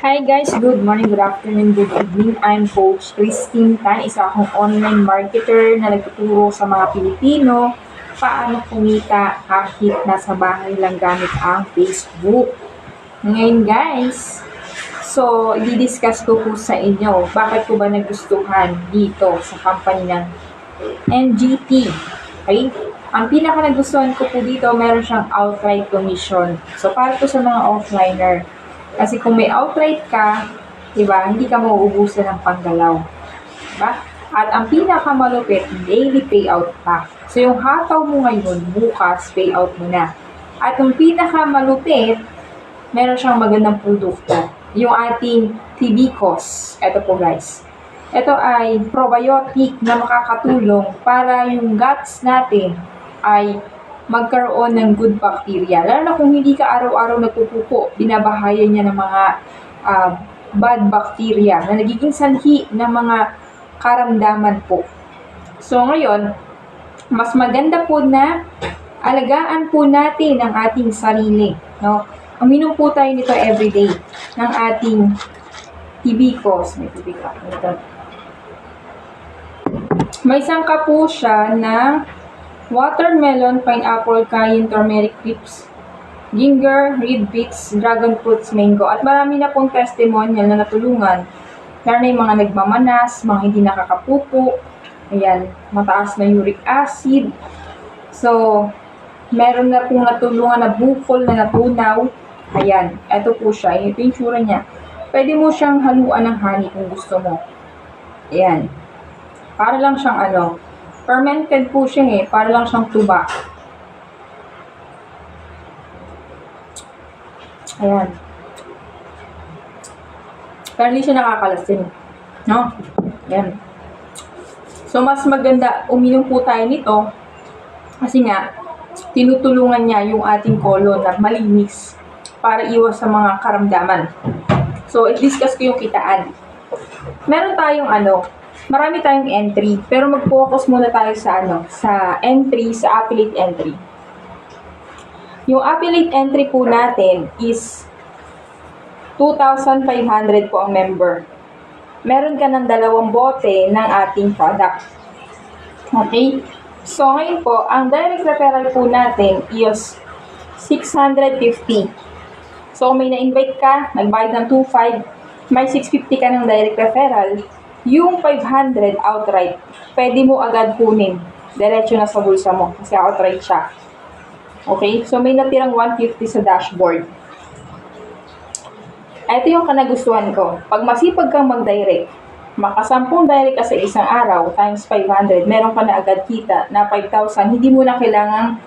Hi guys, good morning, good afternoon, good evening. I'm Coach Christine Tan, isa akong online marketer na nagtuturo sa mga Pilipino paano kumita kahit nasa bahay lang gamit ang Facebook. Ngayon guys, i-discuss ko po sa inyo bakit ko ba nagustuhan dito sa company ng NGT. Okay? Ang pinaka nagustuhan ko po dito, meron siyang outright commission. So, para to sa mga offliner. Kasi kung may outright ka, diba, hindi ka mauubusan ng panggalaw. Diba? At ang pinakamalupit, daily payout pa. So, yung hataw mo ngayon, bukas, payout mo na. At yung pinakamalupit, meron siyang magandang produkto. Yung ating TBCOS. Ito po guys. Ito ay probiotic na makakatulong para yung guts natin ay magkaroon ng good bacteria. Lalo na kung hindi ka araw-araw nagpupupo, binabahayan niya ng mga bad bacteria na nagiging sanhi ng mga karamdaman po. So ngayon, mas maganda po na alagaan po natin ang ating sarili. No? Uminom po tayo nito everyday ng ating TBCOS. May sangka po siya na watermelon, pineapple, cayenne, turmeric tips, ginger, red beets, dragon fruits, mango. At marami na pong testimonial na natulungan. Lalo na yung mga nagmamanas, mga hindi nakakapupo, ayan, mataas na uric acid. So, meron na pong natulungan na bukol na natunaw. Ayan, ito po siya. Ito yung tsura niya. Pwede mo siyang haluan ng honey kung gusto mo. Ayan. Para lang siyang fermented po siya para lang siyang tuba. Ayan. Pero hindi siya nakakalasin. No? Ayan. So, mas maganda uminom po tayo nito kasi nga, tinutulungan niya yung ating colon na malinis para iwas sa mga karamdaman. So, i-discuss ko yung kitaan. Meron tayong marami tayong entry, pero mag-focus muna tayo sa entry, sa affiliate entry. Yung affiliate entry po natin is 2,500 po ang member. Meron ka ng 2 bote ng ating product. Okay? So, ngayon po, ang direct referral po natin is 650. So, kung may na-invite ka, nagbayad ng 2,500, may 650 ka ng direct referral, yung 500 outright, pwede mo agad kunin. Diretso na sa bulsa mo kasi outright siya. Okay? So, may natirang 150 sa dashboard. Ito yung kanagustuhan ko. Pag masipag kang mag-direct, makasampung direct ka sa isang araw times 500, meron ka na agad kita na 5,000. Hindi mo na kailangang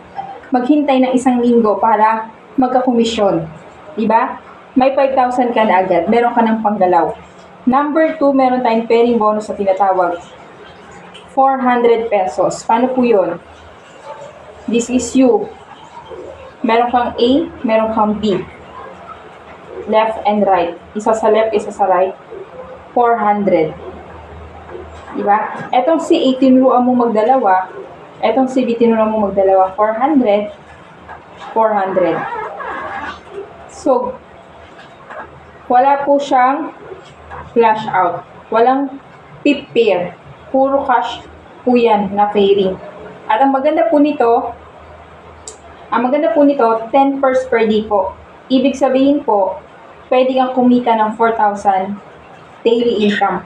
maghintay ng isang linggo para magka-komisyon. Diba? May 5,000 ka na agad. Meron ka ng panggalaw. Number 2, meron tayong pairing bonus na tinatawag. 400 pesos. Paano po yun? This is you. Meron kang A, meron kang B. Left and right. Isa sa left, isa sa right. 400. Diba? Etong si A, tinuruan mo magdalawa. Etong si B, tinuruan mo magdalawa. 400. 400. So, wala po siyang flash out. Walang tip pair. Puro cash po yan na pairing. At ang maganda po nito, 10 pairs per day po. Ibig sabihin po, pwede kang kumita ng 4,000 daily income.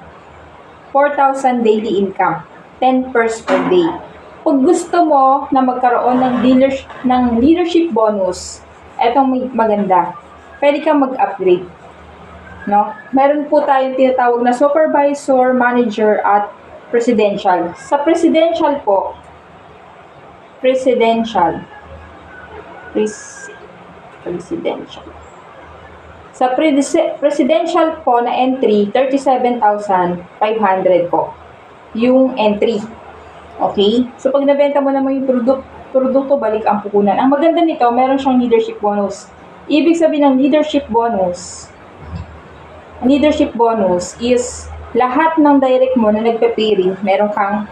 4,000 daily income. 10 pairs per day. Pag gusto mo na magkaroon ng leadership bonus, etong maganda, pwede kang mag-upgrade. No? Meron po tayong tinatawag na supervisor, manager, at presidential. Sa presidential po, presidential. Sa presidential po na entry, 37,500 po. Yung entry. Okay? So, pag nabenta mo naman yung produkto, balik ang pukunan. Ang maganda nito, meron siyang leadership bonus. Ibig sabihin ng leadership bonus is lahat ng direct mo na nagpe-pairing, meron kang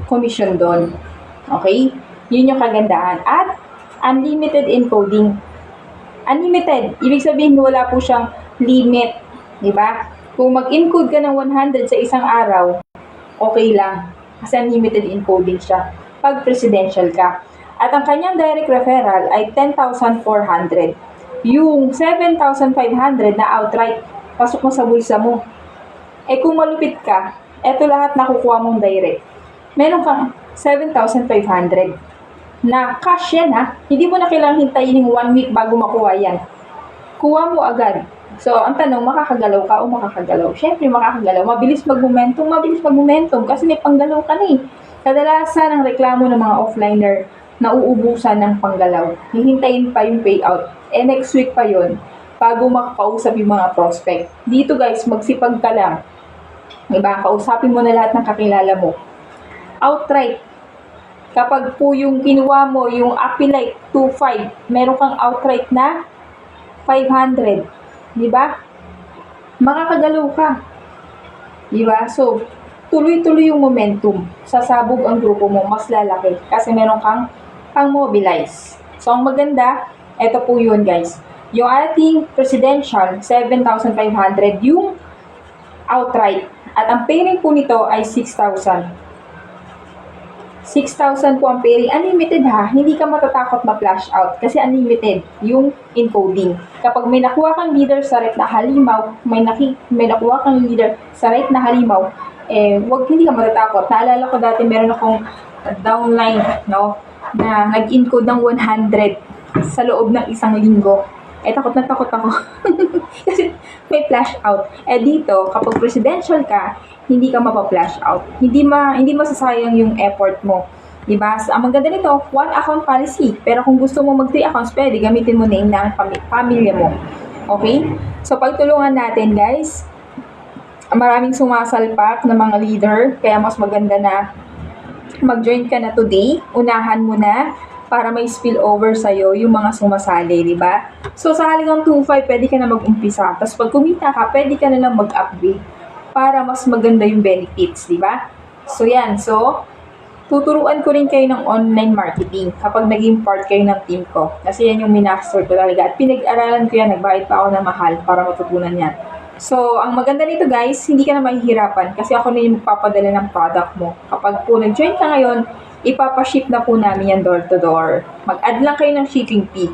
commission doon. Okay? Yun yung kagandahan. At unlimited encoding. Unlimited. Ibig sabihin wala po siyang limit Di ba? Kung mag-encode ka ng 100 sa isang araw, okay lang. Kasi unlimited encoding siya pag presidential ka. At ang kanyang direct referral ay 10,400. Yung 7,500 na outright, pasok mo sa bulsa mo. Eh kung malupit ka, eto lahat nakukuha mong direct. Meron kang 7,500 na cash yan ha. Hindi mo na kailangang hintayin ng 1 week bago makuha yan. Kuha mo agad. So, ang tanong, makakagalaw ka o makakagalaw? Siyempre, makakagalaw. Mabilis mag-momentum kasi may panggalaw ka na eh. Kadalasan ang reklamo ng mga offliner, nauubusan ng panggalaw. Hihintayin pa yung payout. Eh, next week pa yon bago makakausap yung mga prospect. Dito guys, magsipag ka lang. Diba? Kausapin mo na lahat ng kakilala mo. Outright. Kapag po yung kinuha mo, yung Apilite 2.5, meron kang outright na 500. Diba? Makakagalaw ka. Diba? So, tuloy-tuloy yung momentum. Sasabog ang grupo mo, mas lalaki. Kasi meron kang pang-mobilize. So, ang maganda, eto po yun guys. Yung ating presidential, 7,500 yung outright. At ang pairing po nito ay 6,000. 6,000 po ang pairing. Unlimited ha. Hindi ka matatakot ma-flash out kasi unlimited yung encoding. Kapag may nakuha kang leader sa right na halimaw, may nakuha kang leader sa right na halimaw, hindi ka matatakot. Naalala ko dati meron akong downline, no, na nag-encode ng 100 sa loob ng isang linggo. Takot na takot ako. Kasi may flash out. Dito, kapag presidential ka, hindi ka mapa-flash out. Hindi masasayang yung effort mo. Diba? So, ang maganda nito, one account policy. Pero kung gusto mo mag 3 accounts, pwede gamitin mo name ng pamilya mo. Okay? So, pagtulungan natin, guys. Maraming sumasalpak na mga leader. Kaya mas maganda na mag-join ka na today. Unahan mo na para may spillover sa'yo yung mga sumasali, di ba? So, sa halagang 2.5, pwede ka na mag-umpisa. Tapos, pag kumita ka, pwede ka na lang mag-upgrade para mas maganda yung benefits, di ba? So, yan. So, tuturuan ko rin kayo ng online marketing kapag naging part kayo ng team ko. Kasi yan yung minaster ko talaga. At pinag-aralan ko yan, nagbayad pa ako ng mahal para matutunan yan. So, ang maganda nito guys, hindi ka na mahihirapan kasi ako na yung magpapadala ng product mo. Kapag po nag-join ka ngayon, ipapaship na po namin yan door to door. Mag-add lang kayo ng shipping fee.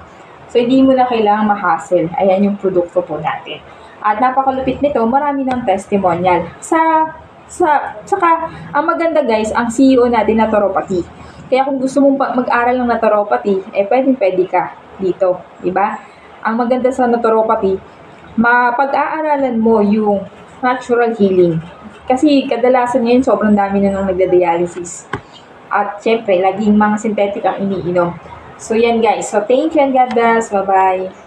So, hindi mo na kailangang ma-hassle. Ayan yung produkto po natin. At napakalupit nito, marami ng testimonial. Saka, ang maganda guys, ang CEO natin naturopathy. Kaya kung gusto mong mag-aral ng naturopathy, pwede ka dito. Diba? Ang maganda sa naturopathy, mapag-aaralan mo yung natural healing. Kasi kadalasan ngayon, sobrang dami na nang nagda-dialysis. At syempre, laging mga synthetic ang iniinom. So yan guys. So thank you and God bless. Bye-bye.